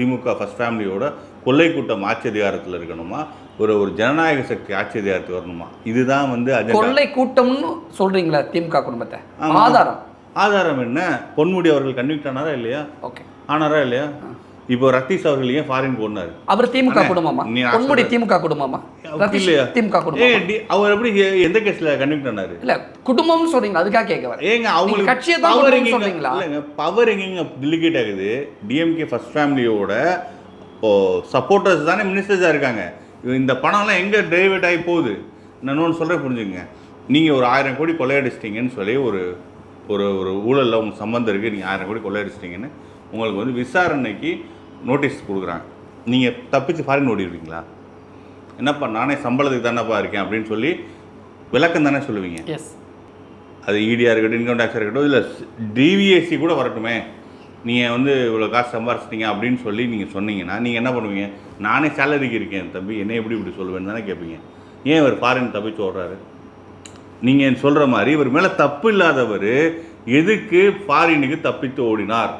திமுக first ஃபேமிலியோட கொள்ளை கூட்டம் ஆட்சி அதிகாரத்தில் இருக்கணுமா, ஒரு ஜனநாயக சக்தி ஆட்சி அதிகாரத்துக்கு வரணுமா? இதுதான் வந்து கொள்ளை கூட்டம்னு சொல்றீங்களா திமுக குடும்பத்தை? ஆதாரம் என்ன? பொன்முடி அவர்கள் கன்விக்ட் ஆனாரா இல்லையா? ஓகே, ஆனாரா இல்லையா? இப்போ ரத்தீஷ் அவர்கள் ஏன் ஃபாரின் போனாரு? அவர் திமுக குடும்பமா? பொன்முடி திமுக குடும்பமா? ரத்தீஷ் திமுக குடும்பம். அவர் எப்படி எந்த கேஸ்ல கன்விக்ட் ஆனாரு? இல்ல குடும்பம்னு சொல்றீங்க, அதுக்காக கேட்க வரேன். ஏங்க அவங்களுக்கு கட்சியை தான் சொல்றீங்களா? இல்லங்க, பவர் எங்கங்க டெலிகேட் ஆகுது? டிஎம்கே ஃபர்ஸ்ட் ஃபேமிலியோட சப்போர்ட்டர்ஸ் தானே மினிஸ்டர்ஸாக இருக்காங்க. இந்த பணம்லாம் எங்கே டைவர்ட் ஆகி போகுது? நான் ஒன்று சொல்கிறேன், புரிஞ்சுங்க. நீங்கள் ஒரு 1000 கோடி கொள்ளையடிச்சிட்டிங்கன்னு சொல்லி ஒரு ஒரு ஒரு ஊழலில் உங்கள் சம்மந்தம் இருக்குது, நீங்கள் 1000 கோடி கொள்ளையடிச்சிட்டிங்கன்னு உங்களுக்கு வந்து விசாரணைக்கு நோட்டீஸ் கொடுக்குறாங்க. நீங்கள் தப்பிச்சு ஃபாரின் ஓடிடுவீங்களா? என்னப்பா நானே சம்பளத்துக்கு தானேப்பா இருக்கேன் அப்படின்னு சொல்லி விளக்கம் தானே சொல்லுவீங்க. எஸ், அது இடியாக இருக்கட்டும், இன்கம் டேக்ஸாக இருக்கட்டும், இல்லை டிவிஎஸ்சி கூட வரட்டுமே, நீங்கள் வந்து இவ்வளோ காசு சம்பாரிச்சிட்டிங்க அப்படின்னு சொல்லி நீங்கள் சொன்னீங்கன்னா நீங்கள் என்ன பண்ணுவீங்க? நானே சேலரிக்கு இருக்கேன் தம்பி, என்ன இப்படி சொல்லுவேன்னு தானே கேட்பீங்க. ஏன் இவர் ஃபாரின் தப்பிச்சு ஓடுறாரு? நீங்கள் சொல்கிற மாதிரி இவர் மேலே தப்பு இல்லாதவர் எதுக்கு ஃபாரினுக்கு தப்பித்து ஓடினார்?